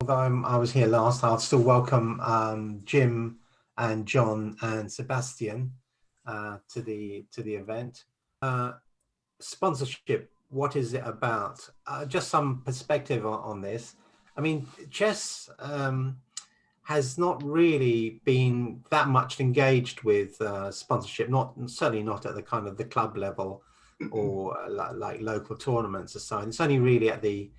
Although I was here last, I'll still welcome Jim and John and Sebastian to the event. Sponsorship, what is it about? Just some perspective on this. I mean, chess has not really been that much engaged with sponsorship, certainly not at the kind of the club level or like local tournaments or so. It's only really at the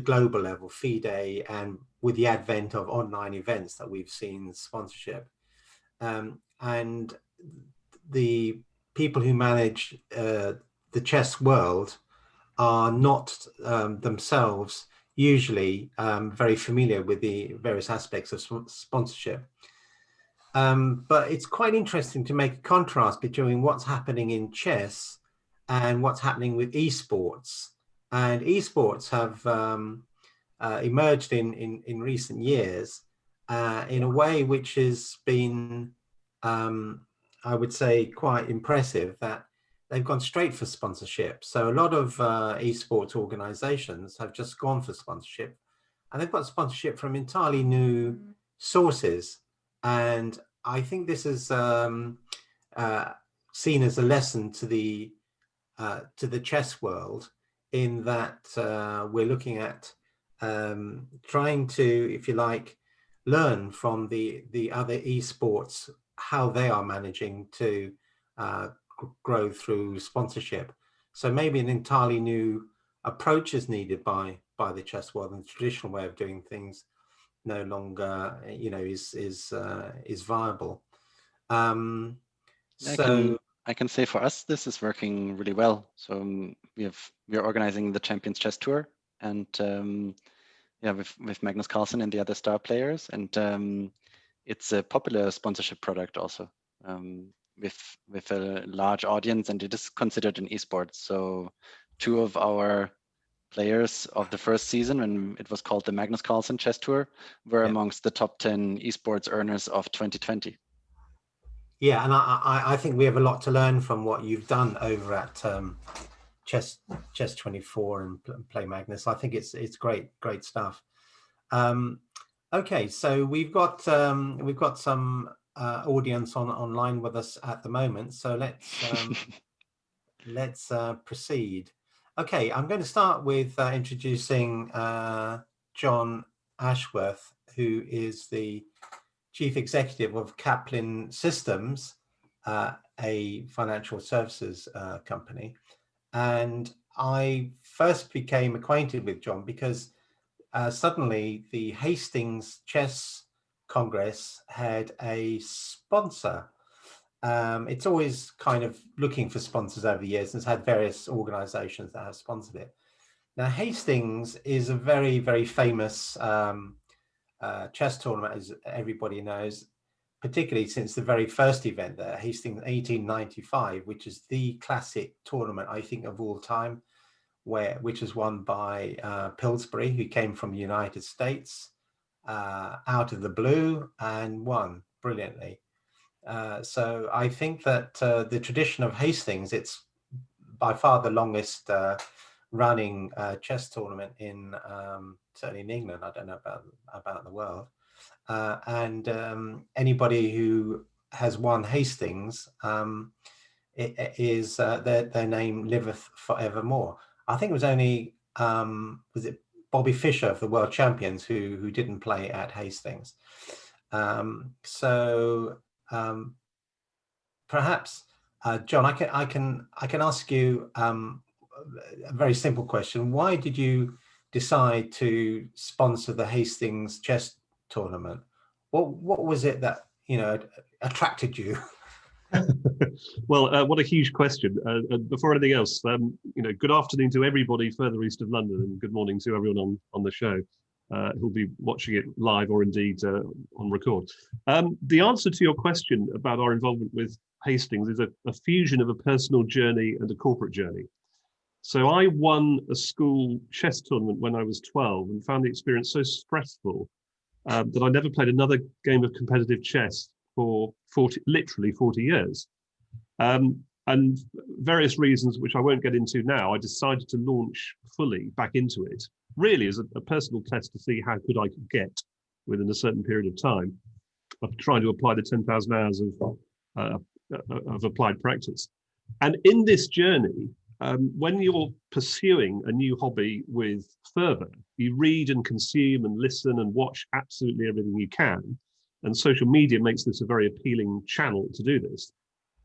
global level, FIDE, and with the advent of online events that we've seen sponsorship. And the people who manage the chess world are not themselves usually very familiar with the various aspects of sponsorship. But it's quite interesting to make a contrast between what's happening in chess and what's happening with esports. And esports have emerged in recent years in a way which has been, I would say, quite impressive, that they've gone straight for sponsorship. So a lot of esports organizations have just gone for sponsorship, and they've got sponsorship from entirely new sources. And I think this is seen as a lesson to the chess world, in that we're looking at trying to, if you like, learn from the other esports how they are managing to grow through sponsorship. So maybe an entirely new approach is needed by the chess world, and the traditional way of doing things no longer, is viable. I can say for us, this is working really well. So we are organizing the Champions Chess Tour, and with Magnus Carlsen and the other star players, and it's a popular sponsorship product also, with a large audience, and it is considered an esports. So 2 of our players of the first season, when it was called the Magnus Carlsen Chess Tour, were amongst the top 10 esports earners of 2020. Yeah, and I think we have a lot to learn from what you've done over at Chess 24 and Play Magnus. I think it's great stuff. Okay, so we've got some audience online with us at the moment. So let's proceed. Okay, I'm going to start with introducing John Ashworth, who is the Chief Executive of Caplin Systems, a financial services company. And I first became acquainted with John because suddenly the Hastings Chess Congress had a sponsor. It's always kind of looking for sponsors over the years, and it's had various organizations that have sponsored it. Now, Hastings is a very, very famous chess tournament, as everybody knows, particularly since the very first event there, Hastings 1895, which is the classic tournament, I think, of all time, which was won by Pillsbury, who came from the United States out of the blue and won brilliantly. So I think that the tradition of Hastings, it's by far the longest running chess tournament in certainly in England. I don't know about the world. And anybody who has won Hastings, it is their name liveth forevermore. I think it was only was it Bobby Fischer of the World Champions who didn't play at Hastings. Perhaps John, I can ask you a very simple question. Why did you decide to sponsor the Hastings chess tournament? What was it that attracted you? Well, what a huge question. Before anything else, good afternoon to everybody further east of London, and good morning to everyone on the show who'll be watching it live or indeed on record. The answer to your question about our involvement with Hastings is a fusion of a personal journey and a corporate journey. So I won a school chess tournament when I was 12 and found the experience so stressful that I never played another game of competitive chess for literally 40 years. And various reasons, which I won't get into now, I decided to launch fully back into it, really as a personal test to see how good I could get within a certain period of time of trying to apply the 10,000 hours of applied practice. And in this journey, when you're pursuing a new hobby with fervor, you read and consume and listen and watch absolutely everything you can. And social media makes this a very appealing channel to do this.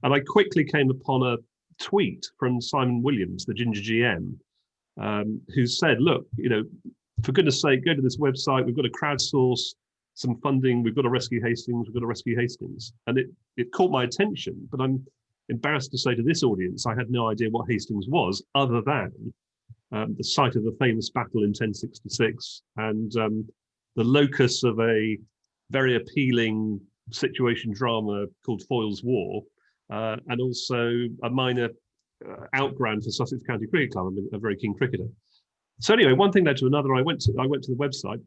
And I quickly came upon a tweet from Simon Williams, the Ginger GM, who said, look, for goodness sake, go to this website. We've got to crowdsource some funding. We've got to rescue Hastings. We've got to rescue Hastings. And it caught my attention, but I'm embarrassed to say to this audience, I had no idea what Hastings was other than the site of the famous battle in 1066 and the locus of a very appealing situation drama called Foyle's War, and also a minor outground for Sussex County Cricket Club. I'm a very keen cricketer. So anyway, one thing led to another. I went to the website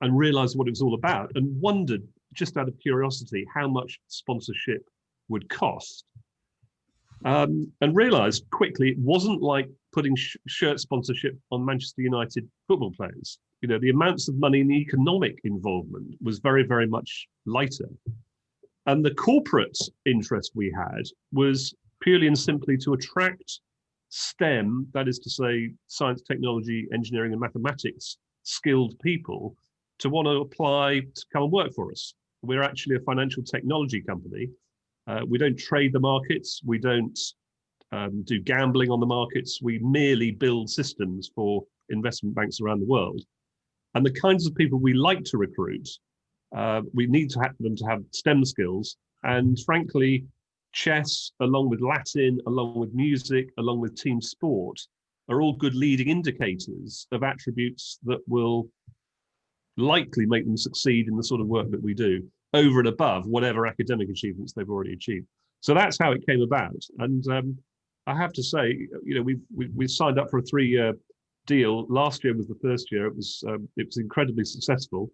and realized what it was all about and wondered, just out of curiosity, how much sponsorship would cost. And realized quickly it wasn't like putting shirt sponsorship on Manchester United football players. The amounts of money and the economic involvement was very, very much lighter. And the corporate interest we had was purely and simply to attract STEM, that is to say, science, technology, engineering, and mathematics skilled people to want to apply to come and work for us. We're actually a financial technology company. We don't trade the markets. We don't do gambling on the markets. We merely build systems for investment banks around the world. And the kinds of people we like to recruit, we need to have them to have STEM skills. And frankly, chess, along with Latin, along with music, along with team sport, are all good leading indicators of attributes that will likely make them succeed in the sort of work that we do, over and above whatever academic achievements they've already achieved. So that's how it came about. And I have to say, we've signed up for a 3-year deal. Last year was the first year. It was incredibly successful.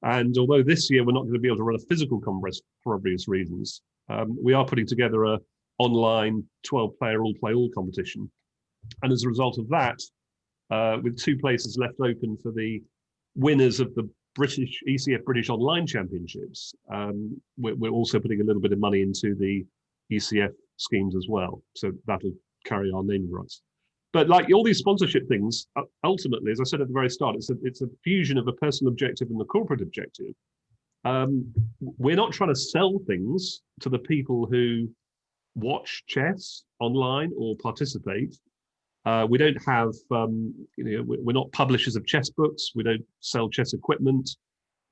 And although this year we're not going to be able to run a physical congress for obvious reasons, we are putting together an online 12-player all-play-all competition. And as a result of that, with 2 places left open for the winners of the ECF British Online Championships, we're also putting a little bit of money into the ECF schemes as well. So that'll carry our name rights. But like all these sponsorship things, ultimately, as I said at the very start, it's a fusion of a personal objective and the corporate objective. We're not trying to sell things to the people who watch chess online or participate. We don't have, we're not publishers of chess books. We don't sell chess equipment.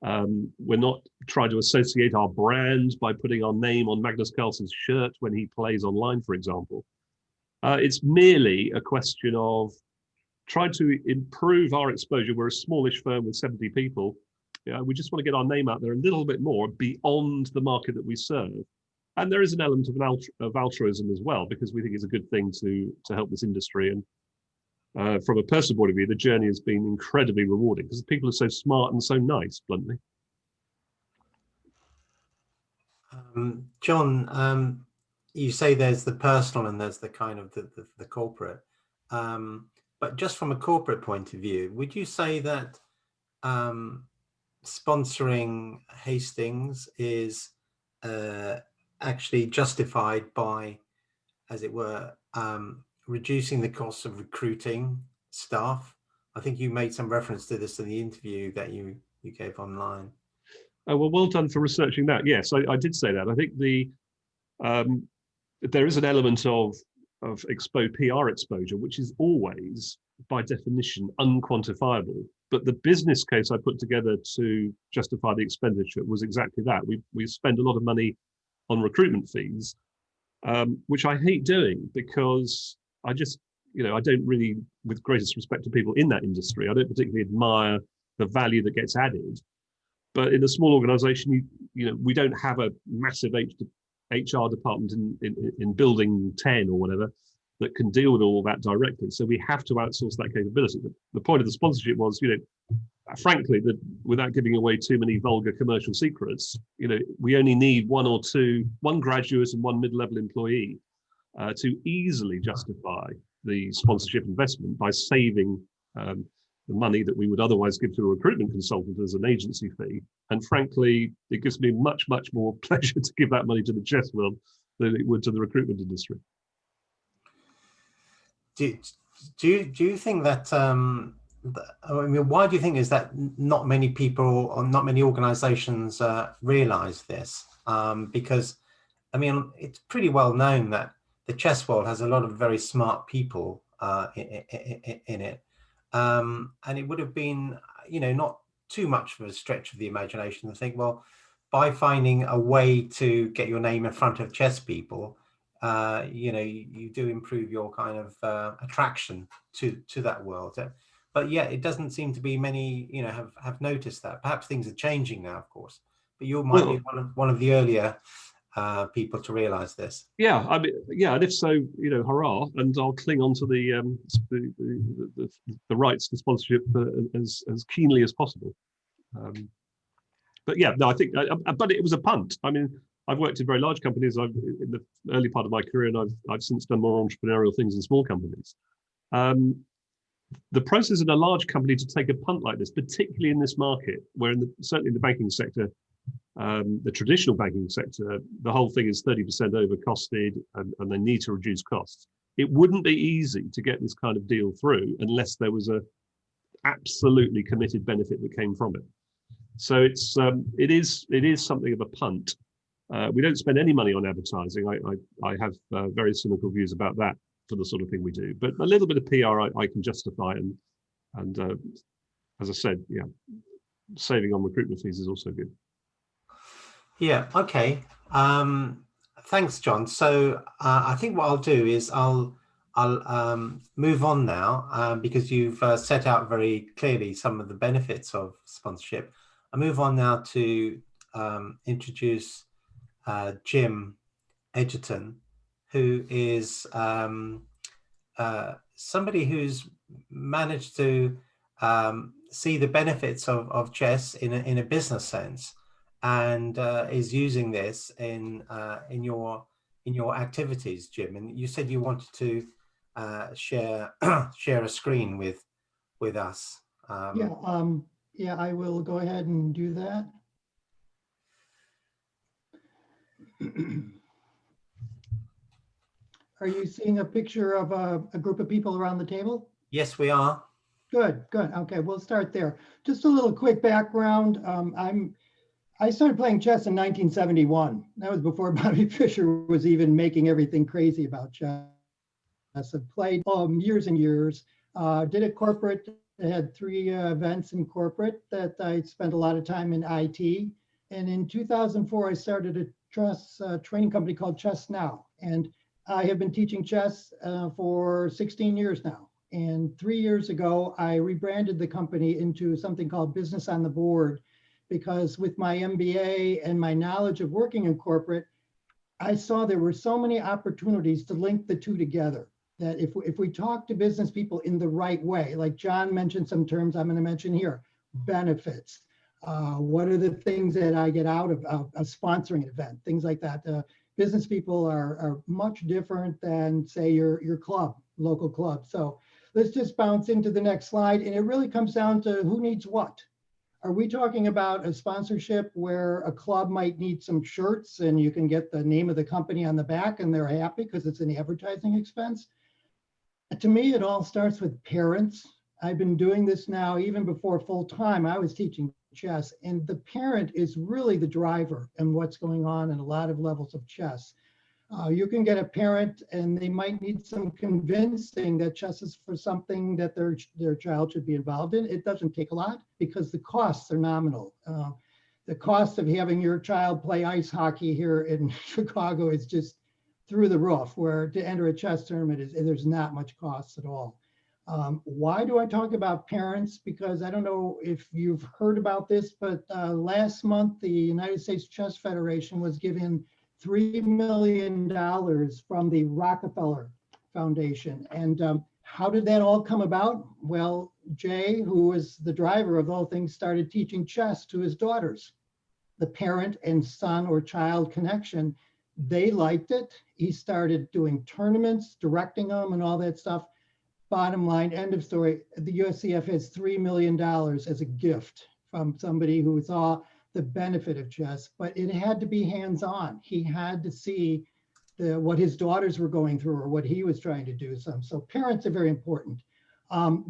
We're not trying to associate our brand by putting our name on Magnus Carlsen's shirt when he plays online, for example. It's merely a question of trying to improve our exposure. We're a smallish firm with 70 people. We just want to get our name out there a little bit more beyond the market that we serve. And there is an element of altruism as well, because we think it's a good thing to help this industry. And from a personal point of view, the journey has been incredibly rewarding because people are so smart and so nice, bluntly. John, you say there's the personal and there's the kind of the corporate. But just from a corporate point of view, would you say that sponsoring Hastings is actually justified by, as it were, reducing the cost of recruiting staff? I think you made some reference to this in the interview that you gave online. Oh, well done for researching that. Yes, I did say that. I think there is an element of PR exposure, which is always, by definition, unquantifiable. But the business case I put together to justify the expenditure was exactly that. We spend a lot of money on recruitment fees, which I hate doing because I just, I don't really, with greatest respect to people in that industry, I don't particularly admire the value that gets added. But in a small organization, we don't have a massive HR department in building 10 or whatever that can deal with all that directly. So we have to outsource that capability. The point of the sponsorship was, frankly, that without giving away too many vulgar commercial secrets, we only need one graduate and one mid-level employee. to easily justify the sponsorship investment by saving the money that we would otherwise give to a recruitment consultant as an agency fee. And frankly, it gives me much, much more pleasure to give that money to the chess world than it would to the recruitment industry. Do you think that, I mean, why do you think is that not many people or not many organizations realize this? Because, I mean, it's pretty well known that the chess world has a lot of very smart people in it. And it would have been, you know, not too much of a stretch of the imagination to think, well, by finding a way to get your name in front of chess people, you know, you do improve your kind of attraction to that world. But yeah, it doesn't seem to be many, you know, have noticed that. Perhaps things are changing now, of course, but you might be one of the earlier people to realize this. Yeah, I mean, yeah, and if so, you know, hurrah! And I'll cling on to the rights to sponsorship as keenly as possible. But yeah, no, I think, but it was a punt. I mean, I've worked in very large companies. I've in the early part of my career, and I've since done more entrepreneurial things in small companies. The process in a large company to take a punt like this, particularly in this market, where certainly in the banking sector, the traditional banking sector, the whole thing is 30% over costed, and they need to reduce costs. It wouldn't be easy to get this kind of deal through unless there was a absolutely committed benefit that came from it. So it is something of a punt. We don't spend any money on advertising. I have very cynical views about that for the sort of thing we do. But a little bit of PR I can justify, and as I said, yeah, saving on recruitment fees is also good. Yeah. Okay. Thanks, John. So I think what I'll do is I'll move on now because you've set out very clearly some of the benefits of sponsorship. I move on now to introduce Jim Egerton, who is somebody who's managed to see the benefits of chess in a business sense, and is using this in your activities, Jim. And you said you wanted to share a screen with us. Yeah, I will go ahead and do that. Are you seeing a picture of a group of people around the table? Yes, we are. Good. Okay, we'll start there. Just a little quick background. I started playing chess in 1971. That was before Bobby Fischer was even making everything crazy about chess. I've played years and years. Did it corporate. I had 3 events in corporate that I spent a lot of time in IT. And in 2004, I started a chess training company called Chess Now. And I have been teaching chess for 16 years now. And 3 years ago, I rebranded the company into something called Business on the Board, because with my MBA and my knowledge of working in corporate, I saw there were so many opportunities to link the two together. That if we talk to business people in the right way, like John mentioned some terms I'm going to mention here, benefits. What are the things that I get out of sponsoring an event? Things like that. Business people are much different than, say, your club, local club. So let's just bounce into the next slide. And it really comes down to who needs what. Are we talking about a sponsorship where a club might need some shirts and you can get the name of the company on the back and they're happy because it's an advertising expense? To me, it all starts with parents. I've been doing this now, even before full time, I was teaching chess, and the parent is really the driver in what's going on in a lot of levels of chess. You can get a parent and they might need some convincing that chess is for something that their child should be involved in. It doesn't take a lot because the costs are nominal. The cost of having your child play ice hockey here in Chicago is just through the roof, where to enter a chess tournament there's not much cost at all. Why do I talk about parents? Because I don't know if you've heard about this, but last month the United States Chess Federation was given $3 million from the Rockefeller Foundation. And how did that all come about? Well, Jay, who was the driver of the whole thing, started teaching chess to his daughters. The parent and son or child connection They liked it. He started doing tournaments, directing them and all that stuff. Bottom line, end of story. The USCF has $3 million as a gift from somebody who saw the benefit of chess, but it had to be hands-on. He had to see what his daughters were going through or what he was trying to do. So parents are very important.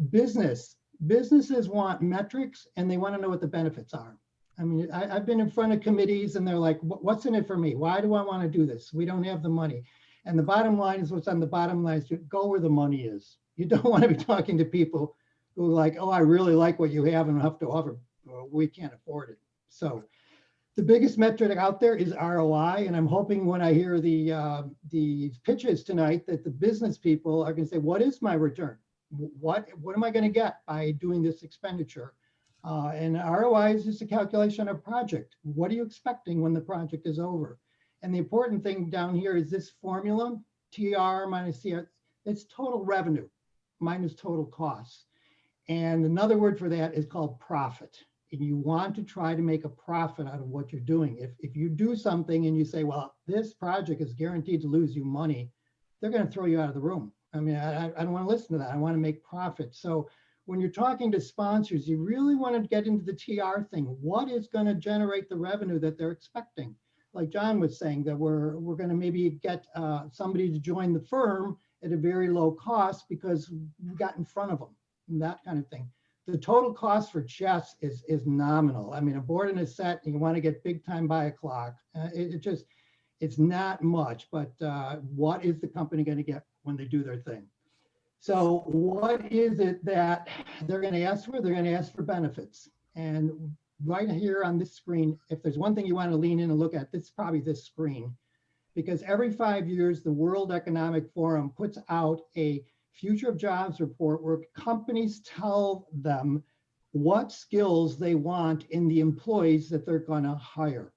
Businesses want metrics and they want to know what the benefits are. I mean, I've been in front of committees and they're like, what's in it for me? Why do I want to do this? We don't have the money. And the bottom line is what's on the bottom line is to go where the money is. You don't want to be talking to people who are like, oh, I really like what you have and have to offer. Well, we can't afford it. So the biggest metric out there is ROI. And I'm hoping when I hear the pitches tonight that the business people are going to say, what is my return? What am I going to get by doing this expenditure? And ROI is just a calculation of project. What are you expecting when the project is over? And the important thing down here is this formula, TR minus CR, it's total revenue minus total costs. And another word for that is called profit. And you want to try to make a profit out of what you're doing. If you do something and you say, well, this project is guaranteed to lose you money, they're going to throw you out of the room. I mean, I don't want to listen to that. I want to make profit. So when you're talking to sponsors, you really want to get into the TR thing. What is going to generate the revenue that they're expecting? Like John was saying, that we're going to maybe get somebody to join the firm at a very low cost because we got in front of them, and that kind of thing. The total cost for chess is nominal. I mean, a board and a set, and you want to get big time by a clock. It's not much, but what is the company going to get when they do their thing? So what is it that they're going to ask for? They're going to ask for benefits. And right here on this screen, if there's one thing you want to lean in and look at, it's probably this screen. Because every 5 years, the World Economic Forum puts out a Future of Jobs report where companies tell them what skills they want in the employees that they're going to hire.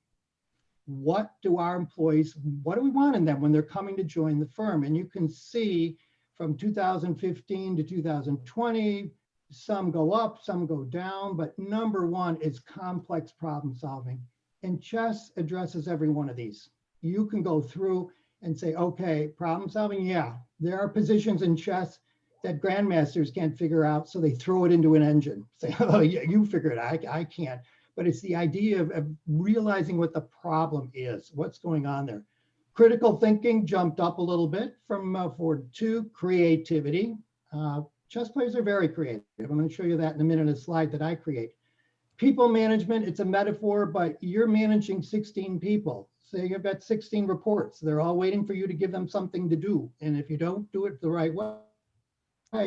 What do our employees, what do we want in them when they're coming to join the firm? And you can see from 2015 to 2020, some go up, some go down, but number one is complex problem solving. And chess addresses every one of these. You can go through and say, okay, problem solving, yeah, there are positions in chess that grandmasters can't figure out, so they throw it into an engine. Say, oh, yeah, you figure it out, I can't. But it's the idea of realizing what the problem is, what's going on there. Critical thinking jumped up a little bit from 4 to 2. Creativity. Chess players are very creative. I'm going to show you that in a minute, a slide that I create. People management, it's a metaphor, but you're managing 16 people. So you've got 16 reports. They're all waiting for you to give them something to do. And if you don't do it the right way,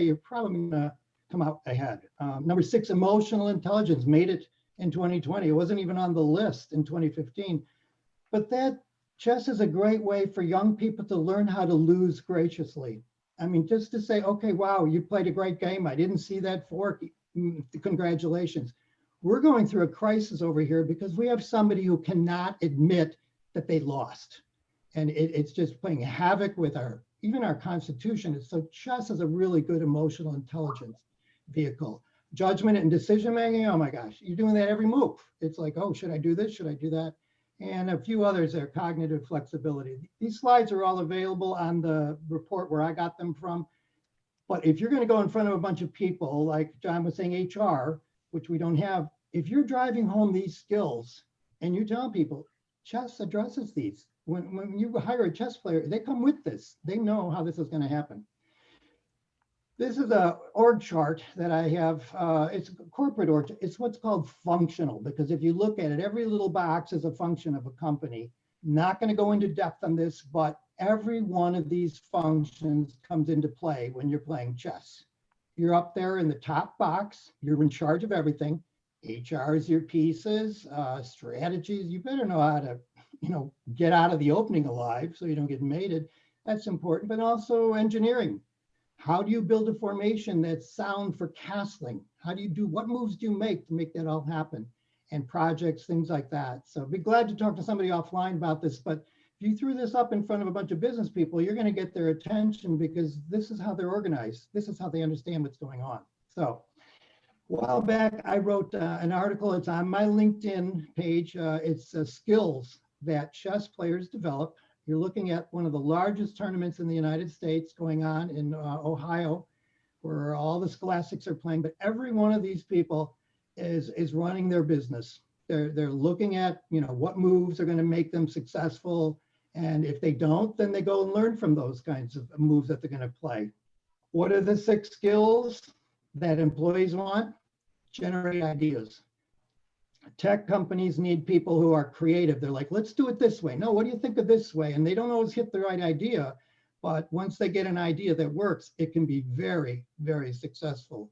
you're probably going to come out ahead. Number 6, emotional intelligence made it in 2020. It wasn't even on the list in 2015. But that chess is a great way for young people to learn how to lose graciously. I mean, just to say, okay, wow, you played a great game. I didn't see that fork. Congratulations. We're going through a crisis over here because we have somebody who cannot admit that they lost. And it's just playing havoc with even our constitution. So chess is a really good emotional intelligence vehicle. Judgment and decision making, oh my gosh, you're doing that every move. It's like, oh, should I do this? Should I do that? And a few others are cognitive flexibility. These slides are all available on the report where I got them from. But if you're going to go in front of a bunch of people, like John was saying, HR, which we don't have, if you're driving home these skills and you tell people, chess addresses these. When you hire a chess player, they come with this. They know how this is going to happen. This is a org chart that I have. It's a corporate org. It's what's called functional, because if you look at it, every little box is a function of a company. Not going to go into depth on this, but every one of these functions comes into play when you're playing chess. You're up there in the top box. You're in charge of everything. HR is your pieces, strategies. You better know how to, get out of the opening alive so you don't get mated. That's important, but also engineering. How do you build a formation that's sound for castling? What moves do you make to make that all happen? And projects, things like that. So I'd be glad to talk to somebody offline about this, but if you threw this up in front of a bunch of business people, you're going to get their attention because this is how they're organized. This is how they understand what's going on. So a while back, I wrote an article. It's on my LinkedIn page. It's skills that chess players develop. You're looking at one of the largest tournaments in the United States going on in Ohio, where all the scholastics are playing, but every one of these people is running their business. They're looking at, you know, what moves are going to make them successful. And if they don't, then they go and learn from those kinds of moves that they're going to play. What are the 6 skills that employees want? Generate ideas. Tech companies need people who are creative. They're like, let's do it this way. No, what do you think of this way? And they don't always hit the right idea, but once they get an idea that works, it can be very, very successful.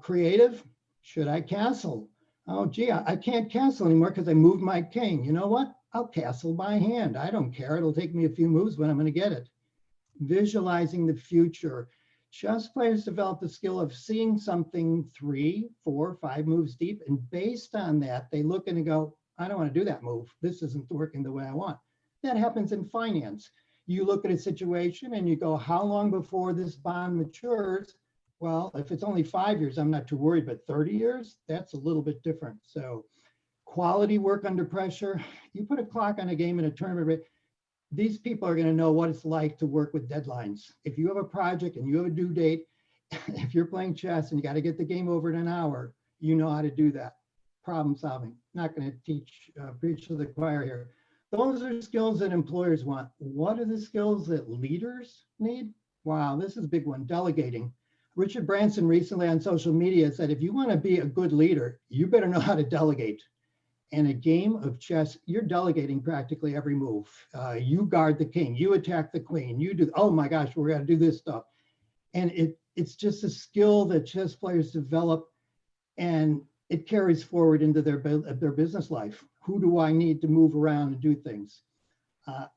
Creative, should I castle? Oh, gee, I can't castle anymore because I moved my king. You know what? I'll castle by hand. I don't care. It'll take me a few moves, but I'm going to get it. Visualizing the future. Chess players develop the skill of seeing something 3, 4, 5 moves deep. And based on that, they look and go, I don't want to do that move. This isn't working the way I want. That happens in finance. You look at a situation and you go, how long before this bond matures? Well, if it's only 5 years, I'm not too worried, but 30 years, that's a little bit different. So quality work under pressure. You put a clock on a game in a tournament, these people are going to know what it's like to work with deadlines. If you have a project and you have a due date, if you're playing chess and you got to get the game over in an hour, you know how to do that. Problem solving. Not going to preach to the choir here. Those are skills that employers want. What are the skills that leaders need? Wow, this is a big one. Delegating. Richard Branson recently on social media said, if you want to be a good leader, you better know how to delegate. In a game of chess, you're delegating practically every move. You guard the king, you attack the queen, you do, oh my gosh, we're gonna do this stuff. And it's just a skill that chess players develop, and it carries forward into their business life. Who do I need to move around and do things?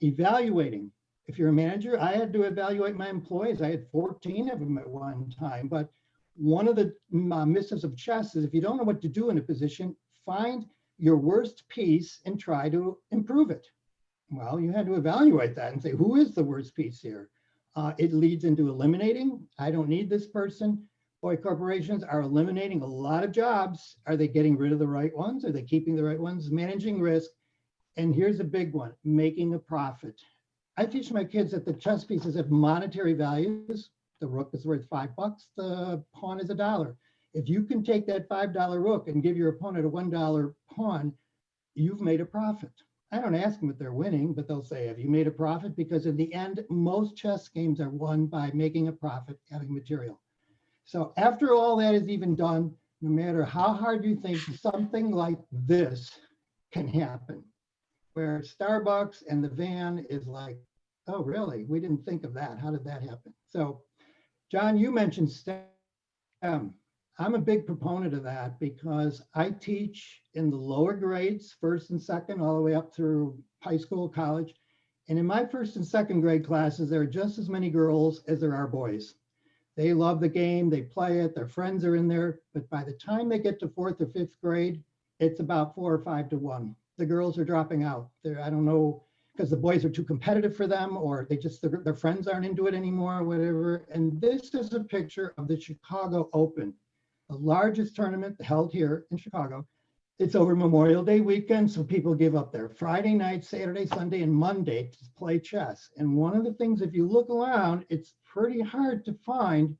Evaluating. If you're a manager, I had to evaluate my employees. I had 14 of them at one time, but one of the misses of chess is if you don't know what to do in a position, find your worst piece and try to improve it. Well, you had to evaluate that and say, who is the worst piece here? It leads into eliminating. I don't need this person. Boy, corporations are eliminating a lot of jobs. Are they getting rid of the right ones? Are they keeping the right ones? Managing risk. And here's a big one, making a profit. I teach my kids that the chess pieces have monetary values. The rook is worth $5, the pawn is $1. If you can take that $5 rook and give your opponent a $1 pawn, you've made a profit. I don't ask them if they're winning, but they'll say, have you made a profit? Because in the end, most chess games are won by making a profit, having material. So after all that is even done, no matter how hard you think, something like this can happen, where Starbucks and the van is like, oh, really? We didn't think of that. How did that happen? So, John, you mentioned STEM. I'm a big proponent of that because I teach in the lower grades, first and second, all the way up through high school, college. And in my first and second grade classes, there are just as many girls as there are boys. They love the game, they play it, their friends are in there. But by the time they get to 4th or 5th grade, it's about 4 or 5 to 1. The girls are dropping out. I don't know, because the boys are too competitive for them, or they just, their friends aren't into it anymore, or whatever. And this is a picture of the Chicago Open, the largest tournament held here in Chicago. It's over Memorial Day weekend, so people give up their Friday night, Saturday, Sunday, and Monday to play chess. And one of the things, if you look around, it's pretty hard to find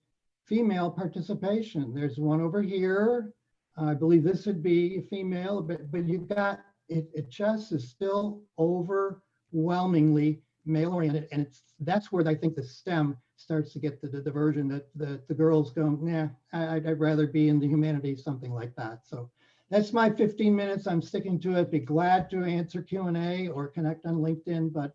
female participation. There's one over here. I believe this would be a female, but you got it. Chess is still overwhelmingly male-oriented, and that's where I think the STEM starts to get the diversion that the girls go, nah, I'd rather be in the humanities, something like that. So that's my 15 minutes. I'm sticking to it. Be glad to answer Q&A or connect on LinkedIn. But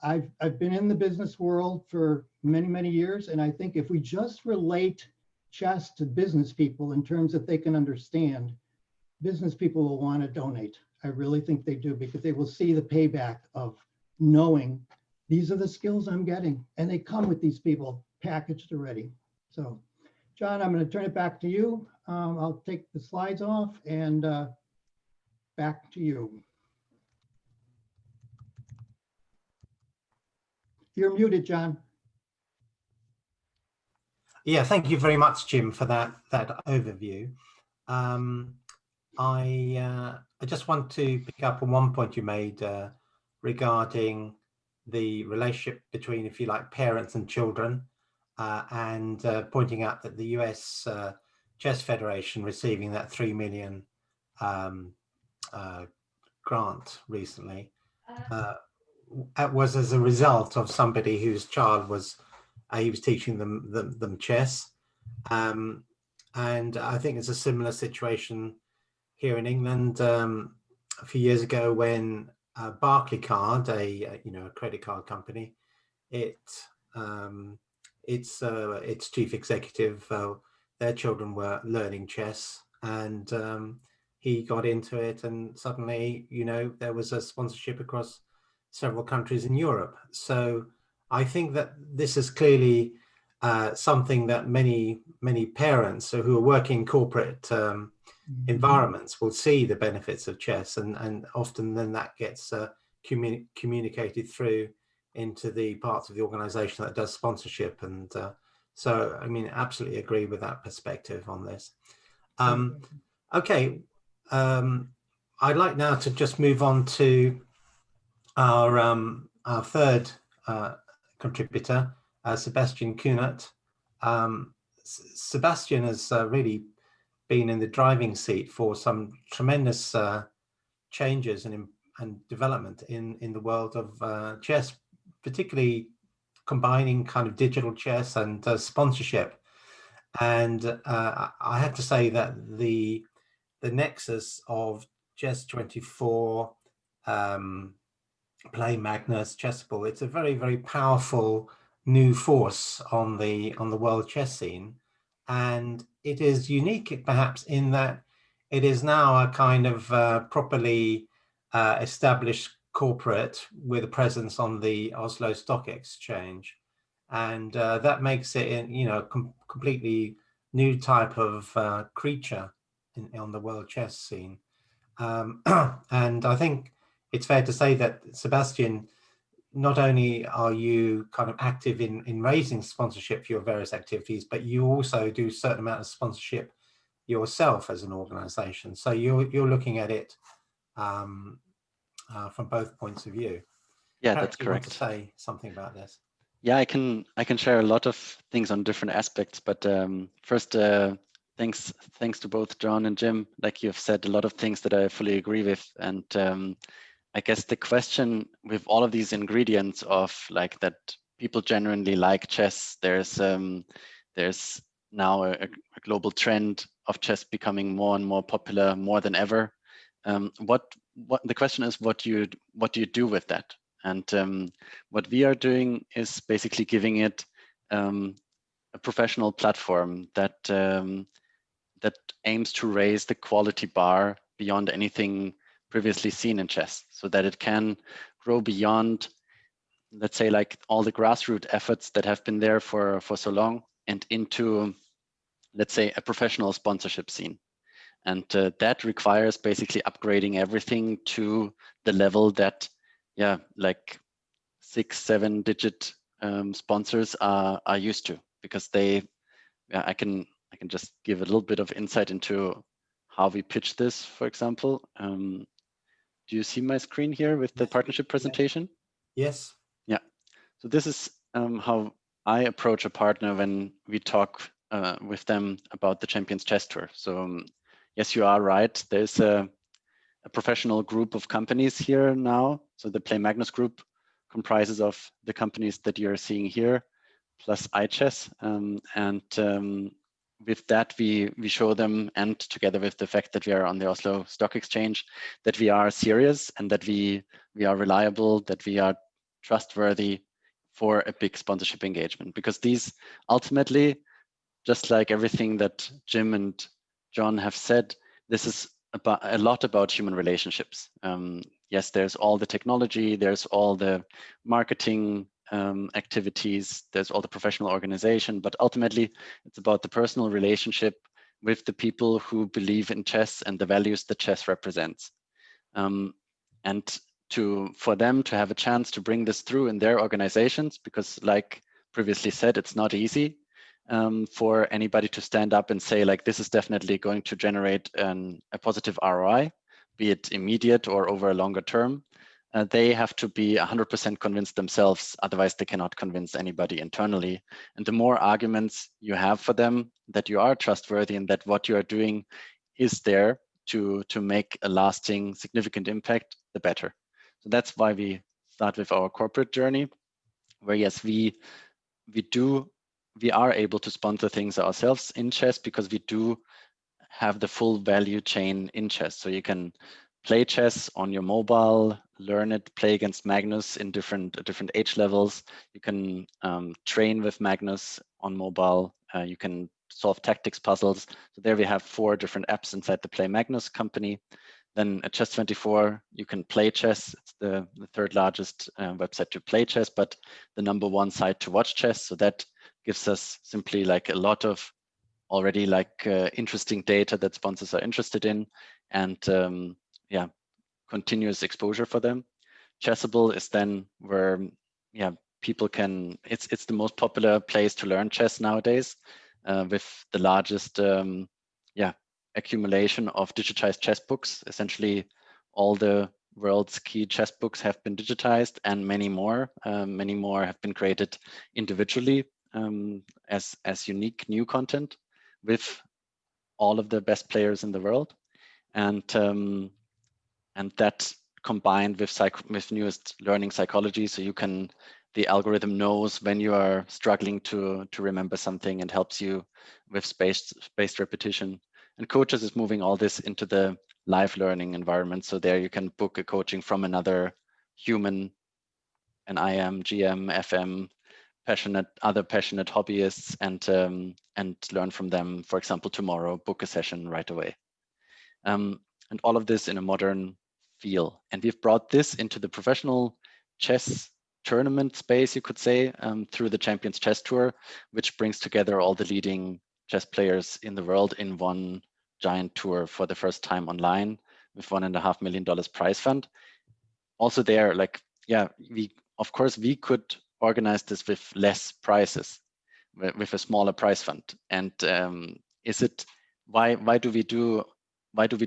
I've been in the business world for many, many years. And I think if we just relate chess to business people in terms that they can understand, business people will want to donate. I really think they do, because they will see the payback of knowing these are the skills I'm getting. And they come with these people packaged already. So John, I'm going to turn it back to you. I'll take the slides off and back to you. You're muted, John. Yeah, thank you very much, Jim, for that overview. I just want to pick up on one point you made regarding the relationship between, if you like, parents and children, and pointing out that the US Chess Federation receiving that $3 million grant recently was as a result of somebody whose child was, he was teaching them chess. And I think it's a similar situation here in England. A few years ago, when Barclaycard, a credit card company, its chief executive, their children were learning chess, and he got into it, and suddenly, there was a sponsorship across several countries in Europe. So I think that this is clearly something that many parents who are working in corporate environments will see the benefits of chess, and often then that gets communicated through into the parts of the organization that does sponsorship. And so, I mean, absolutely agree with that perspective on this. Okay, I'd like now to just move on to our third contributor, Sebastian Kuhnert. Sebastian has really been in the driving seat for some tremendous changes and development in the world of chess, particularly combining kind of digital chess and sponsorship. And I have to say that the nexus of Chess24, Play Magnus, Chessable, it's a very, very powerful new force on the world chess scene. And it is unique perhaps in that it is now a kind of properly established corporate with a presence on the Oslo Stock Exchange. And that makes it, completely new type of creature on the world chess scene. And I think it's fair to say that, Sebastian, not only are you kind of active in raising sponsorship for your various activities, but you also do a certain amount of sponsorship yourself as an organization. So you're looking at it from both points of view. Yeah, Perhaps that's you want correct. to say something about this. Yeah, I can share a lot of things on different aspects, but first, thanks to both John and Jim. Like you've said, a lot of things that I fully agree with, and I guess the question with all of these ingredients of like that people genuinely like chess, there's now a global trend of chess becoming more and more popular, more than ever. What the question is, what do you do with that? And what we are doing is basically giving it a professional platform that that aims to raise the quality bar beyond anything previously seen in chess, so that it can grow beyond, let's say, like all the grassroots efforts that have been there for so long, and into, let's say, a professional sponsorship scene. And that requires basically upgrading everything to the level that, yeah, like 6-7 digit sponsors are used to, because they, yeah, I can just give a little bit of insight into how we pitch this, for example. Do you see my screen here with the partnership presentation? Yes. Yeah. So this is how I approach a partner when we talk with them about the Champions Chess Tour. So yes, you are right. There's a professional group of companies here now. So the Play Magnus group comprises of the companies that you're seeing here, plus iChess. With that, we show them, and together with the fact that we are on the Oslo Stock Exchange, that we are serious and that we are reliable, that we are trustworthy for a big sponsorship engagement. Because these ultimately, just like everything that Jim and John have said, this is a lot about human relationships. Yes, there's all the technology, there's all the marketing activities, there's all the professional organization, but ultimately it's about the personal relationship with the people who believe in chess and the values that chess represents. And for them to have a chance to bring this through in their organizations, because like previously said, it's not easy for anybody to stand up and say, like, this is definitely going to generate a positive ROI, be it immediate or over a longer term. they have to be 100% convinced themselves, otherwise they cannot convince anybody internally. And the more arguments you have for them that you are trustworthy and that what you are doing is there to make a lasting, significant impact, the better. So that's why we start with our corporate journey, where yes, we are able to sponsor things ourselves in chess because we do have the full value chain in chess. So you can play chess on your mobile, learn it, play against Magnus in different age levels. You can train with Magnus on mobile. You can solve tactics puzzles. So there we have 4 different apps inside the Play Magnus company. Then at Chess24, you can play chess. It's the 3rd largest website to play chess, but the #1 site to watch chess. So that gives us simply like a lot of already like interesting data that sponsors are interested in, and yeah, continuous exposure for them. Chessable is then where people can. It's the most popular place to learn chess nowadays, with the largest accumulation of digitized chess books. Essentially, all the world's key chess books have been digitized, and many more have been created individually as unique new content with all of the best players in the world, and that combined with newest learning psychology, so the algorithm knows when you are struggling to remember something and helps you with spaced repetition. And Coaches is moving all this into the live learning environment. So there you can book a coaching from another human, an IM, GM, FM, other passionate hobbyists, and learn from them. For example, tomorrow, book a session right away. And all of this in a modern feel. And we've brought this into the professional chess tournament space, you could say, through the Champions Chess Tour, which brings together all the leading chess players in the world in one giant tour for the first time online with $1.5 million prize fund. Also there, like, of course we could organize this with less prizes, with a smaller prize fund. And why do we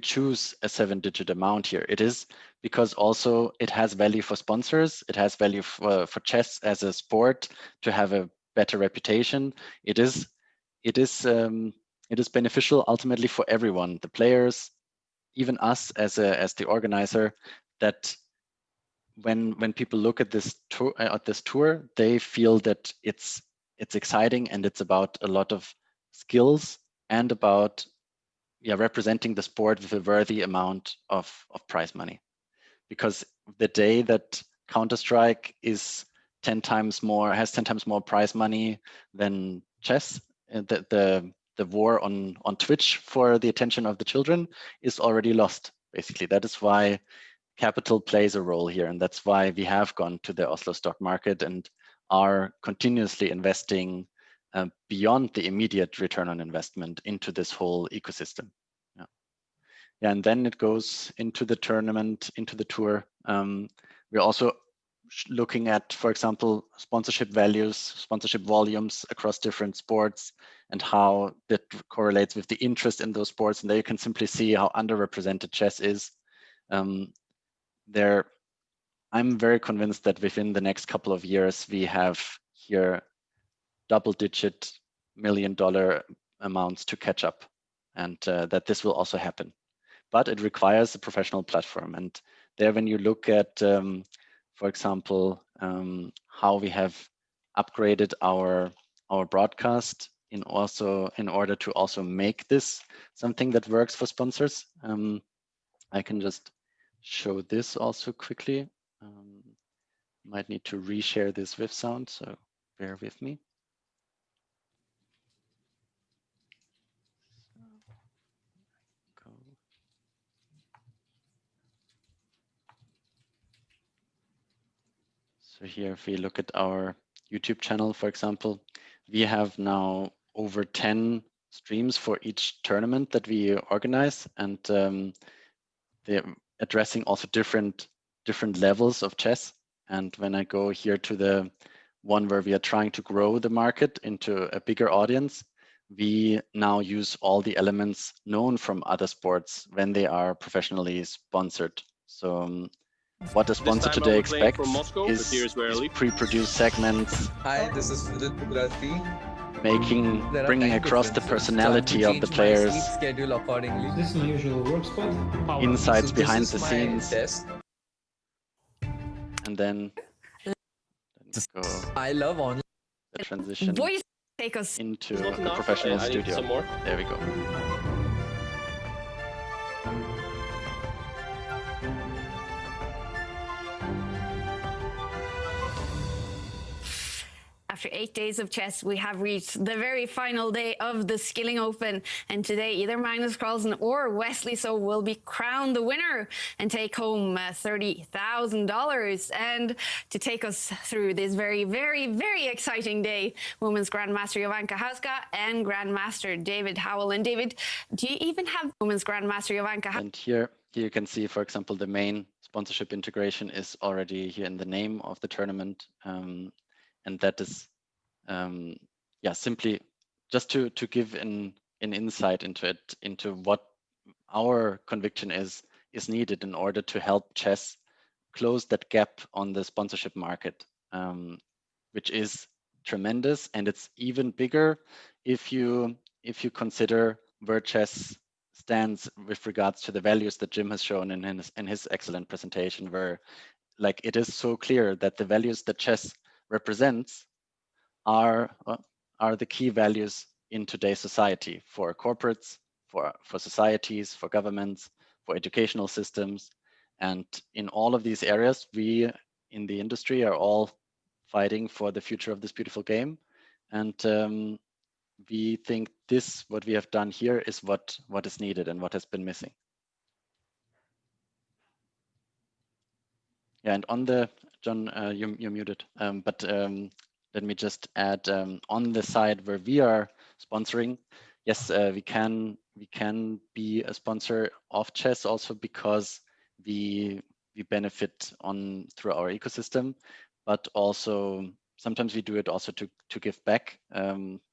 choose a 7-digit amount here? It is because also it has value for sponsors. It has value for chess as a sport to have a better reputation. It is beneficial ultimately for everyone, the players, even us as the organizer, that when people look at this tour, they feel that it's exciting and it's about a lot of skills and about representing the sport with a worthy amount of prize money. Because the day that Counter-Strike has 10 times more prize money than chess, the war on Twitch for the attention of the children is already lost. Basically, that is why capital plays a role here, and that's why we have gone to the Oslo stock market and are continuously investing beyond the immediate return on investment into this whole ecosystem. And then it goes into the tournament, into the tour. We're also looking at, for example, sponsorship values, sponsorship volumes across different sports, and how that correlates with the interest in those sports. And there you can simply see how underrepresented chess is. I'm very convinced that within the next couple of years, we have here double-digit million-dollar amounts to catch up, and that this will also happen. But it requires a professional platform. And there, when you look at, for example, how we have upgraded our broadcast in order to also make this something that works for sponsors, I can just show this also quickly. Might need to reshare this with sound, so bear with me. So here, if we look at our YouTube channel, for example, we have now over 10 streams for each tournament that we organize, and they're addressing also different levels of chess. And when I go here to the one where we are trying to grow the market into a bigger audience, we now use all the elements known from other sports when they are professionally sponsored. So what a sponsor today expects Moscow, is pre-produced segments. Hi, this is Bringing across the personality of the players, schedule accordingly. This unusual work spot. insights So behind this the is my scenes, desk. and then go I love online. the transition Voice take us into Not a enough. professional I need studio. some more. There we go. After 8 days of chess, we have reached the very final day of the Skilling Open. And today, either Magnus Carlsen or Wesley So will be crowned the winner and take home $30,000. And to take us through this very, very, very exciting day, Women's Grandmaster Jovanka Hauska and Grandmaster David Howell. And David, do you even have Women's Grandmaster Jovanka? And here you can see, for example, the main sponsorship integration is already here in the name of the tournament. And that is, simply just to give an insight into it, into what our conviction is needed in order to help chess close that gap on the sponsorship market, which is tremendous, and it's even bigger if you consider where chess stands with regards to the values that Jim has shown in his excellent presentation, where like it is so clear that the values that chess represents are the key values in today's society for corporates, for societies, for governments, for educational systems. And in all of these areas, we in the industry are all fighting for the future of this beautiful game. And we think what we have done here is what is needed and what has been missing. Yeah, and on the, John, you're muted, but let me just add, on the side where we are sponsoring, yes, we can be a sponsor of chess also because we benefit through our ecosystem, but also sometimes we do it also to give back,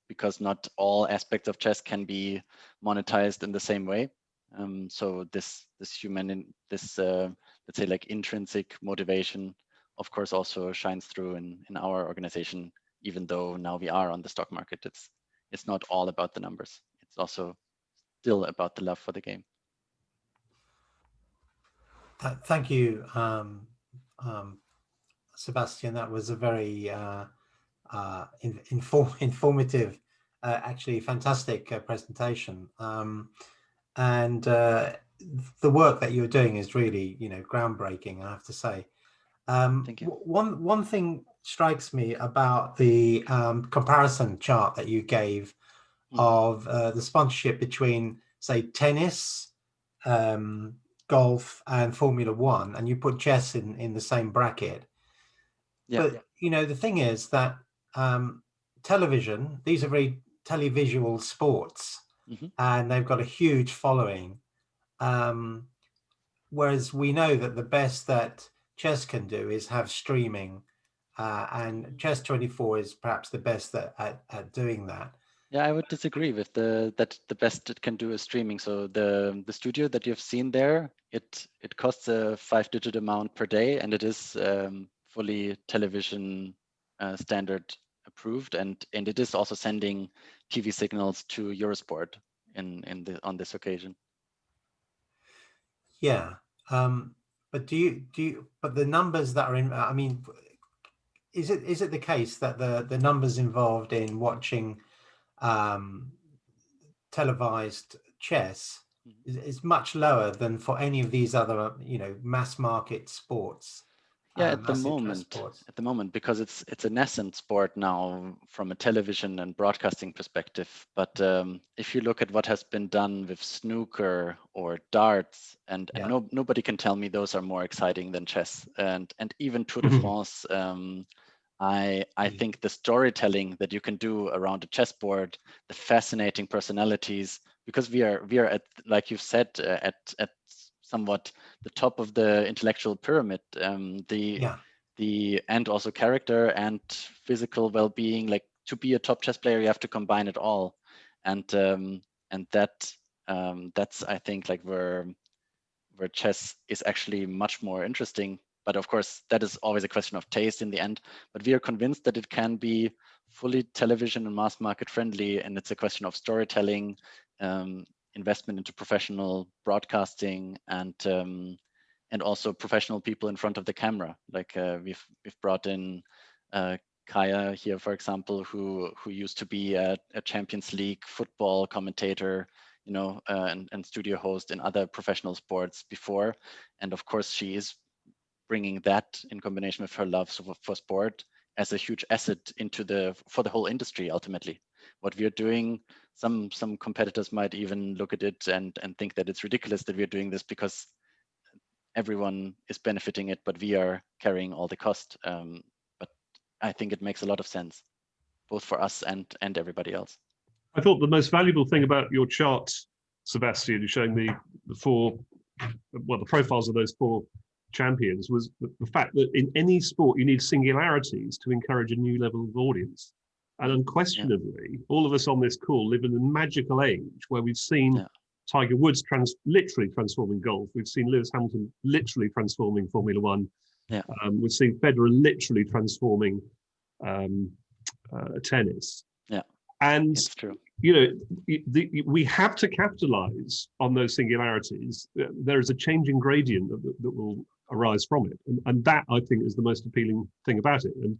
because not all aspects of chess can be monetized in the same way. So this let's say like intrinsic motivation, of course, also shines through in our organization. Even though now we are on the stock market, it's not all about the numbers. It's also still about the love for the game. Thank you, Sebastian. That was a very informative, actually fantastic presentation. And the work that you're doing is really, groundbreaking, I have to say. Thank you. One thing strikes me about the comparison chart that you gave of the sponsorship between, say, tennis, golf, and Formula One, and you put chess in the same bracket. Yeah. But the thing is that television, these are very televisual sports, and they've got a huge following. Whereas we know that the best that chess can do is have streaming, and Chess24 is perhaps the best at doing that. Yeah, I would disagree with that the best it can do is streaming. So the studio that you've seen there, it costs a 5-digit amount per day, and it is fully television standard approved, and it is also sending TV signals to Eurosport on this occasion. Yeah, but but the numbers that are in, I mean, is it the case that the numbers involved in watching televised chess is much lower than for any of these other mass market sports? Yeah, at the moment, because it's a nascent sport now from a television and broadcasting perspective. But if you look at what has been done with snooker or darts, and nobody can tell me those are more exciting than chess, and even Tour de France. I think the storytelling that you can do around a chessboard, the fascinating personalities, because we are at, like you've said, at somewhat the top of the intellectual pyramid, the and also character and physical well-being. Like, to be a top chess player, you have to combine it all, and that's I think like where chess is actually much more interesting But of course, that is always a question of taste in the end. But we are convinced that it can be fully television and mass market friendly, and it's a question of storytelling, investment into professional broadcasting, and also professional people in front of the camera. Like we've brought in Kaya here, for example, who used to be a Champions League football commentator, you know, and studio host in other professional sports before. And of course, she is bringing that in combination with her love for sport as a huge asset for the whole industry. Ultimately, what we are doing, some competitors might even look at it and think that it's ridiculous that we're doing this because everyone is benefiting it, but we are carrying all the cost. But I think it makes a lot of sense, both for us and everybody else. I thought the most valuable thing about your chart, Sebastian, showing the profiles of those 4 champions, was the fact that in any sport you need singularities to encourage a new level of audience. And unquestionably, all of us on this call live in a magical age where we've seen Tiger Woods literally transforming golf. We've seen Lewis Hamilton literally transforming Formula One. We've seen Federer literally transforming tennis. And it's true. You know, we have to capitalize on those singularities. There is a changing gradient that will arise from it, and that, I think, is the most appealing thing about it. And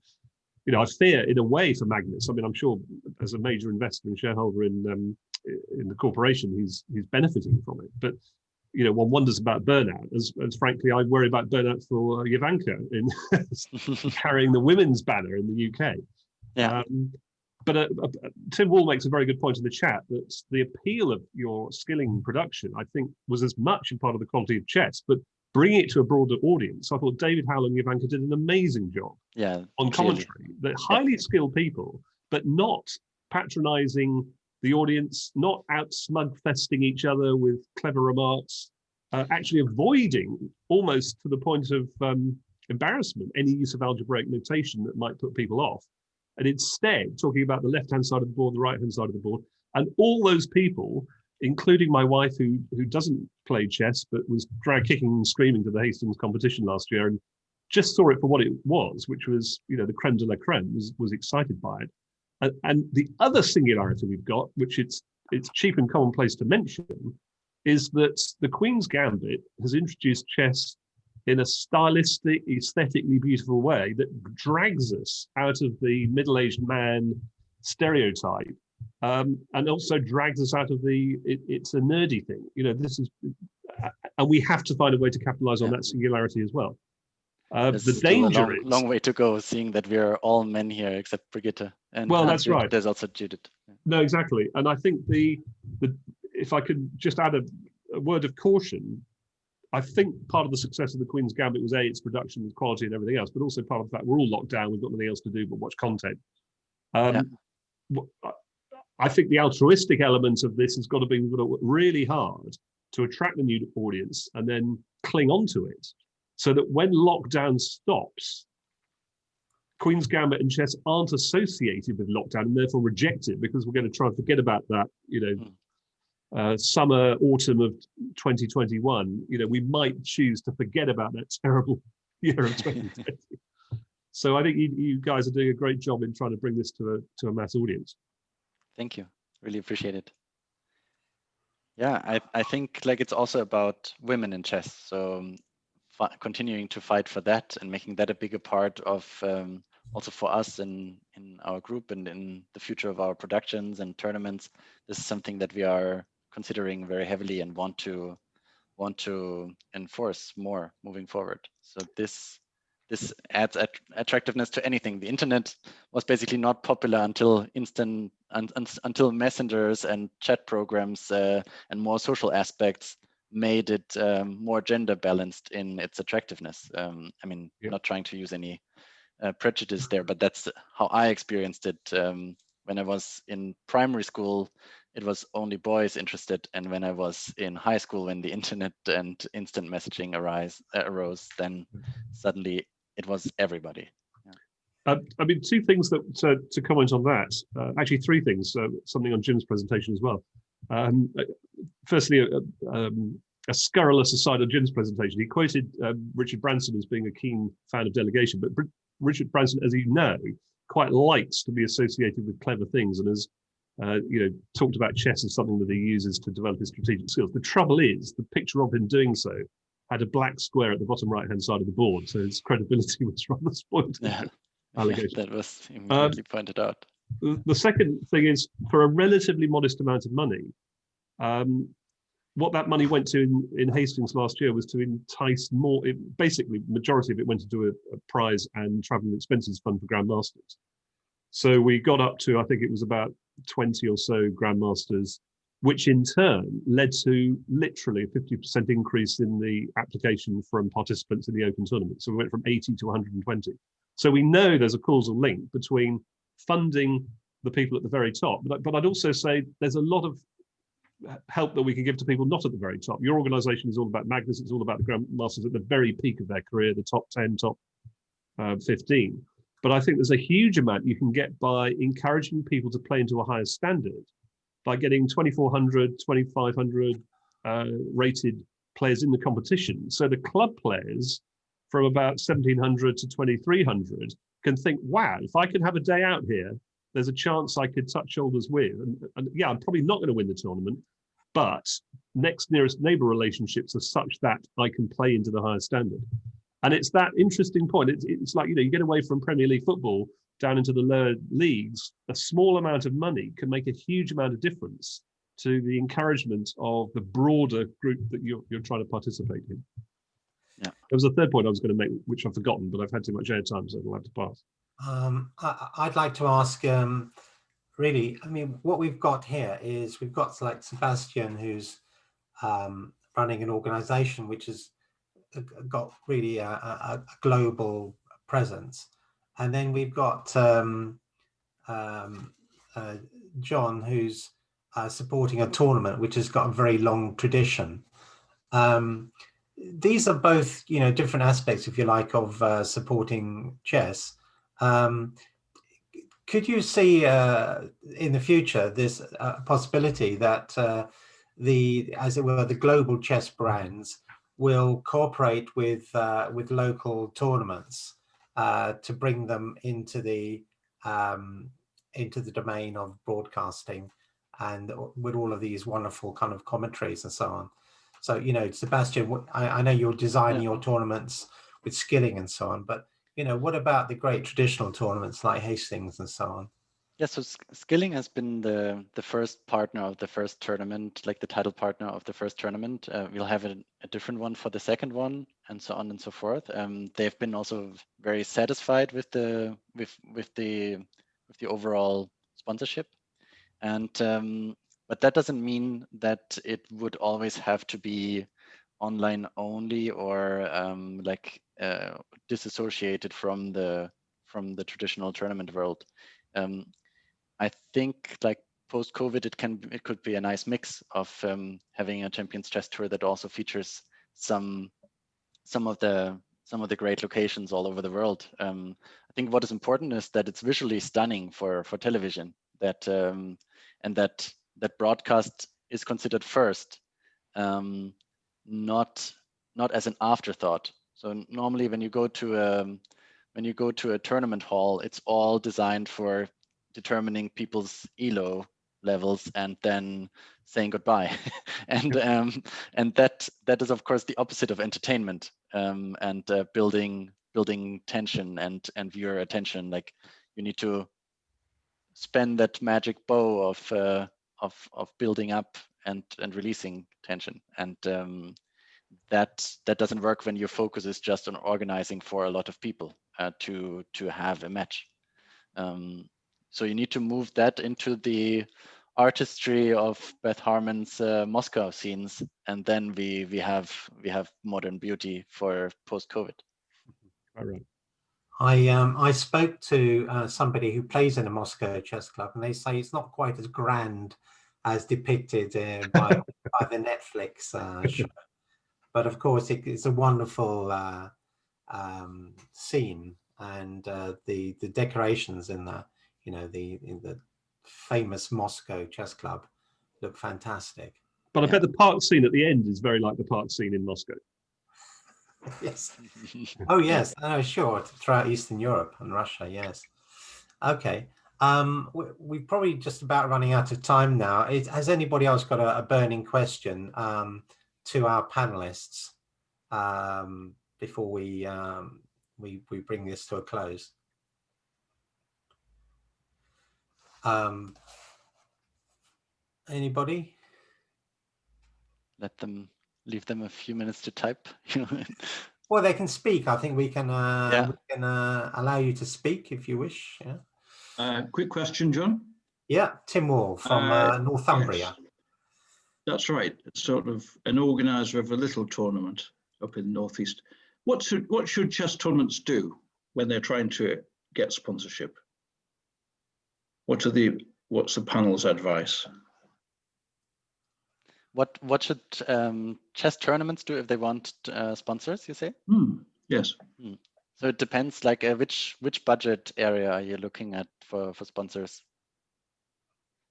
you know, I fear, in a way, for Magnus. I mean, I'm sure as a major investor and shareholder in the corporation, he's benefiting from it. But you know, one wonders about burnout, as frankly, I worry about burnout for Jovanka in carrying the women's banner in the UK. But Tim Wall makes a very good point in the chat that the appeal of your skilling production, I think, was as much a part of the quality of chess, but bringing it to a broader audience. I thought David Howell and Jovanka did an amazing job on commentary. They're highly skilled people, but not patronizing the audience, not out smug-festing each other with clever remarks, actually avoiding, almost to the point of embarrassment, any use of algebraic notation that might put people off. And instead, talking about the left-hand side of the board, the right-hand side of the board, and all those people, including my wife, who doesn't play chess, but was kicking and screaming to the Hastings competition last year, and just saw it for what it was, which was, you know, the creme de la creme, was excited by it. And the other singularity we've got, which it's cheap and commonplace to mention, is that the Queen's Gambit has introduced chess in a stylistic, aesthetically beautiful way that drags us out of the middle-aged man stereotype, and also drags us out of it's a nerdy thing. You know, this is, and we have to find a way to capitalize on that singularity as well. The danger is long way to go, seeing that we are all men here except Brigitte. And that's right. There's also Judith. No, exactly. And I think if I could just add a word of caution, I think part of the success of the Queen's Gambit was its production, its quality, and everything else, but also part of the fact we're all locked down. We've got nothing else to do but watch content. I think the altruistic element of this has got to be, we've got to work really hard to attract the new audience and then cling on to it, so that when lockdown stops, Queen's Gambit and chess aren't associated with lockdown and therefore rejected, because we're going to try and forget about that, you know, summer, autumn of 2021, you know, we might choose to forget about that terrible year of 2020. So I think you guys are doing a great job in trying to bring this to a mass audience. Thank you. Really appreciate it. Yeah, I think like it's also about women in chess. So continuing to fight for that and making that a bigger part of also for us in our group and in the future of our productions and tournaments. This is something that we are considering very heavily and want to enforce more moving forward. So this adds attractiveness to anything. The internet was basically not popular until until messengers and chat programs and more social aspects made it more gender balanced in its attractiveness. I mean, not trying to use any prejudice there, but that's how I experienced it. When I was in primary school, it was only boys interested, and when I was in high school, when the internet and instant messaging arose, then suddenly it was everybody. I mean, two things to comment on that. Actually, three things. Something on Jim's presentation as well. Firstly, a scurrilous aside on Jim's presentation. He quoted Richard Branson as being a keen fan of delegation, but Richard Branson, as you know, quite likes to be associated with clever things, and has talked about chess as something that he uses to develop his strategic skills. The trouble is, the picture of him doing so had a black square at the bottom right-hand side of the board, so his credibility was rather spoiled. Yeah. Allegation. That was immediately pointed out. The second thing is, for a relatively modest amount of money, what that money went to in Hastings last year was to entice more. Basically, majority of it went into a prize and travel and expenses fund for Grandmasters. So we got up to, I think it was about 20 or so Grandmasters, which in turn led to literally a 50% increase in the application from participants in the Open tournament. So we went from 80 to 120. So we know there's a causal link between funding the people at the very top. But I'd also say there's a lot of help that we can give to people not at the very top. Your organization is all about Magnus. It's all about the Grandmasters at the very peak of their career, the top 10, top 15. But I think there's a huge amount you can get by encouraging people to play into a higher standard, by getting 2,400, 2,500 rated players in the competition. So the club players from about 1,700 to 2,300 can think, wow, if I can have a day out here, there's a chance I could touch shoulders with. And yeah, I'm probably not going to win the tournament, but next nearest neighbor relationships are such that I can play into the higher standard. And it's that interesting point. It's like, you get away from Premier League football down into the lower leagues. A small amount of money can make a huge amount of difference to the encouragement of the broader group that you're trying to participate in. Yeah. There was a third point I was going to make, which I've forgotten, but I've had too much airtime, so I'll have to pass. I'd like to ask, really, I mean, what we've got here is we've got like Sebastian, who's running an organization which has got really a global presence. And then we've got John, who's supporting a tournament which has got a very long tradition. These are both, different aspects, if you like, of supporting chess. Could you see in the future this possibility that as it were, the global chess brands will cooperate with local tournaments to bring them into the domain of broadcasting, and with all of these wonderful kind of commentaries and so on? So, Sebastian, I know you're designing your tournaments with skilling and so on, but what about the great traditional tournaments like Hastings and so on? Yeah, so Skilling has been the first partner of the first tournament, like the title partner of the first tournament. We'll have a different one for the second one, and so on and so forth. They've been also very satisfied with the overall sponsorship, and but that doesn't mean that it would always have to be online only or disassociated from the traditional tournament world. I think like post-COVID, it could be a nice mix of having a Champions Chess Tour that also features some of the great locations all over the world. I think what is important is that it's visually stunning for television. That and that broadcast is considered first, not as an afterthought. So normally when you go to a tournament hall, it's all designed for determining people's ELO levels and then saying goodbye. and that is of course the opposite of entertainment, and building tension and viewer attention. Like you need to spend that magic bow of building up and releasing tension, and that doesn't work when your focus is just on organizing for a lot of people to have a match. So you need to move that into the artistry of Beth Harmon's Moscow scenes, and then we have modern beauty for post-COVID. All right. I spoke to somebody who plays in a Moscow chess club, and they say it's not quite as grand as depicted by the Netflix show. But of course, it's a wonderful scene, and the decorations in the famous Moscow chess club look fantastic. But I bet the park scene at the end is very like the park scene in Moscow. Yes. Oh yes. Oh sure. Throughout Eastern Europe and Russia. Yes. Okay. We're probably just about running out of time now. Has anybody else got a burning question to our panelists before we bring this to a close? Anybody? Leave them a few minutes to type. Well, they can speak. I think we can allow you to speak if you wish. Yeah. Quick question, John. Yeah, Tim Wall from Northumbria. Yes, that's right. Sort of an organizer of a little tournament up in the northeast. What should chess tournaments do when they're trying to get sponsorship? What's the panel's advice? What should chess tournaments do if they want sponsors, you say? Yes. So it depends, like which budget area are you looking at for sponsors?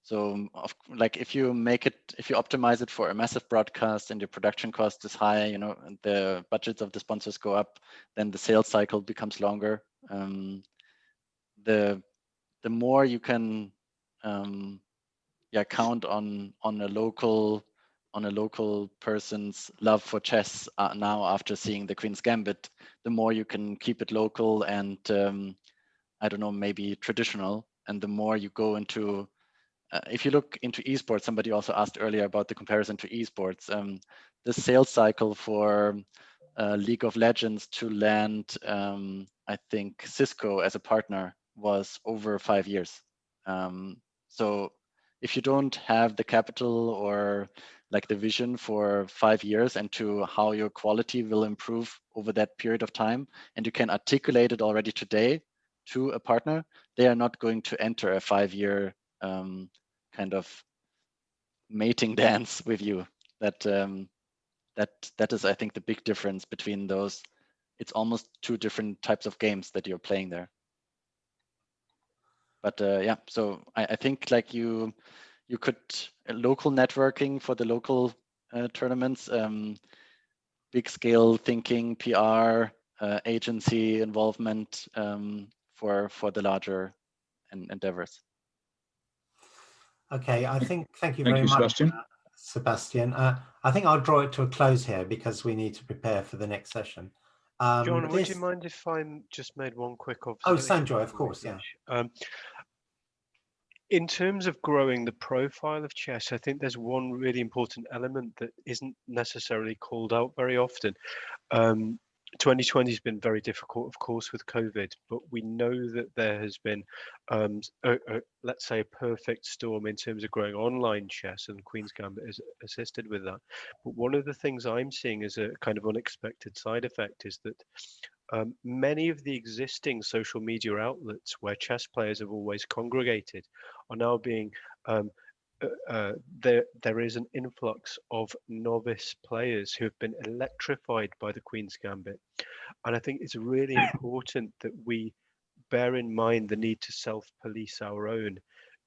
So like if you optimize it for a massive broadcast and your production cost is high, and the budgets of the sponsors go up, then the sales cycle becomes longer. The more you can count on a local person's love for chess now after seeing the Queen's Gambit, the more you can keep it local and I don't know, maybe traditional. And the more you go into, if you look into esports, somebody also asked earlier about the comparison to esports. The sales cycle for League of Legends to land, I think, Cisco as a partner was over 5 years. So if you don't have the capital or like the vision for 5 years and to how your quality will improve over that period of time, and you can articulate it already today to a partner, they are not going to enter a 5-year kind of mating dance with you. That is, I think, the big difference between those. It's almost 2 different types of games that you're playing there. But yeah, so I think like you could local networking for the local tournaments, big scale thinking, PR, agency involvement for the larger endeavors. Okay, I think thank you very much, Sebastian. Sebastian. I think I'll draw it to a close here because we need to prepare for the next session. John, would you mind if I just made one quick observation? Oh, Sanjoy, of course, yeah. In terms of growing the profile of chess, I think there's one really important element that isn't necessarily called out very often. 2020 has been very difficult, of course, with COVID, but we know that there has been, let's say, a perfect storm in terms of growing online chess, and Queen's Gambit has assisted with that. But one of the things I'm seeing as a kind of unexpected side effect is that many of the existing social media outlets where chess players have always congregated are now being there is an influx of novice players who have been electrified by the Queen's Gambit, and I think it's really important that we bear in mind the need to self-police our own,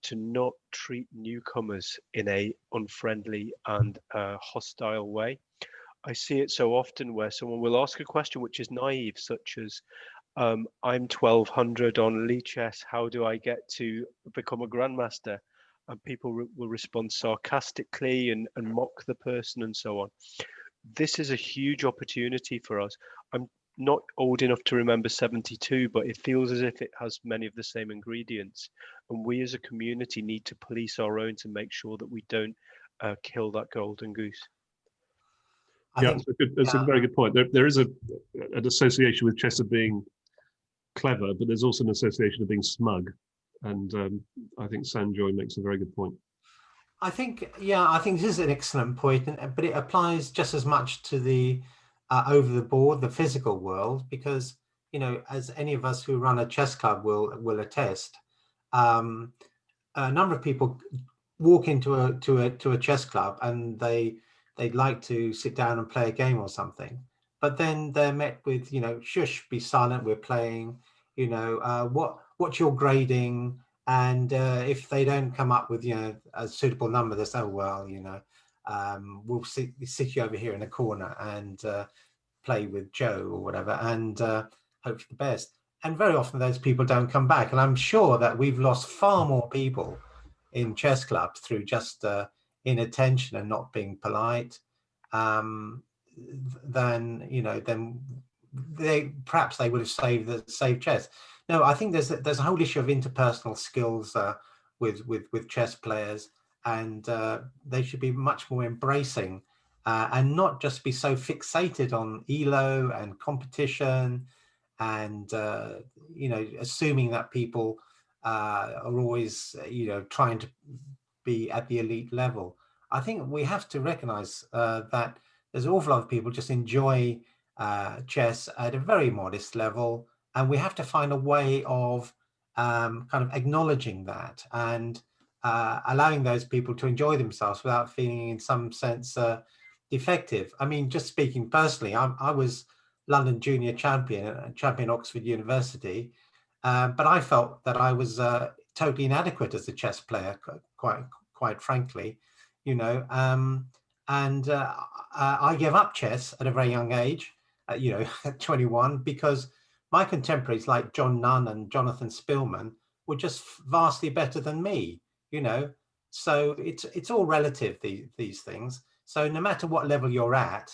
to not treat newcomers in a unfriendly and hostile way. I see it so often where someone will ask a question which is naive, such as, I'm 1200 on Lichess, how do I get to become a grandmaster? And people will respond sarcastically and mock the person and so on. This is a huge opportunity for us. I'm not old enough to remember 72, but it feels as if it has many of the same ingredients. And we as a community need to police our own to make sure that we don't kill that golden goose. That's a very good point. There is an association with chess of being clever, but there's also an association of being smug. And I think Sanjoy makes a very good point. I think this is an excellent point, but it applies just as much to the over the board, the physical world, because, as any of us who run a chess club will attest, a number of people walk into a chess club and they'd like to sit down and play a game or something, but then they're met with, shush, be silent, we're playing, what's your grading? And if they don't come up with, a suitable number, they say, oh, well, we'll sit you over here in a corner and play with Joe or whatever, and hope for the best. And very often those people don't come back. And I'm sure that we've lost far more people in chess clubs through just inattention and not being polite, than then perhaps they would have saved chess. No, I think there's a whole issue of interpersonal skills with chess players, and they should be much more embracing and not just be so fixated on ELO and competition and assuming that people are always trying to be at the elite level. I think we have to recognize that there's an awful lot of people just enjoy chess at a very modest level, and we have to find a way of kind of acknowledging that and allowing those people to enjoy themselves without feeling in some sense defective. I mean, just speaking personally, I was London junior champion Oxford University, but I felt that I was totally inadequate as a chess player, quite frankly, and I gave up chess at a very young age, at 21, because my contemporaries like John Nunn and Jonathan Spillman were just vastly better than me, so it's all relative, these things. So no matter what level you're at,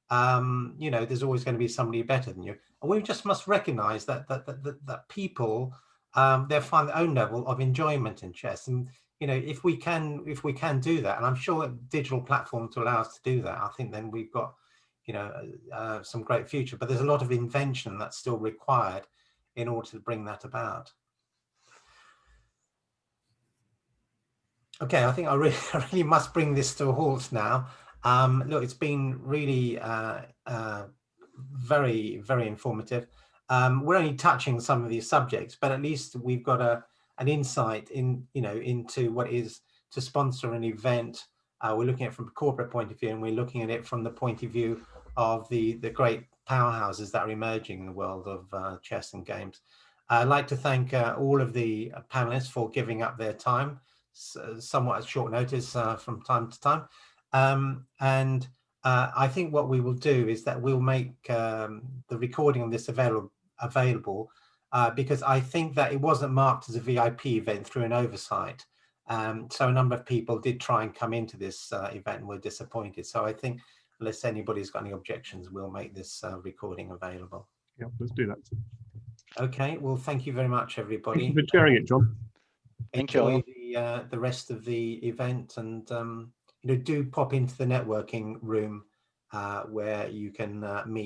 there's always going to be somebody better than you. And we just must recognize that people, they find their own level of enjoyment in chess. And, if we can do that, and I'm sure digital platforms will allow us to do that, I think then we've got, some great future. But there's a lot of invention that's still required in order to bring that about. Okay, I think I really must bring this to a halt now. Look, it's been really very, very informative. We're only touching some of these subjects, but at least we've got an insight into what it is to sponsor an event. We're looking at it from a corporate point of view, and we're looking at it from the point of view of the great powerhouses that are emerging in the world of chess and games. I'd like to thank all of the panelists for giving up their time, somewhat at short notice from time to time. And I think what we will do is that we'll make the recording of this available because I think that it wasn't marked as a VIP event through an oversight. So a number of people did try and come into this event and were disappointed. So I think unless anybody's got any objections, we'll make this recording available. Yeah, let's do that. Okay, well, thank you very much, everybody. Thank you for sharing it, John. Thank you all. Enjoy the rest of the event, and do pop into the networking room where you can meet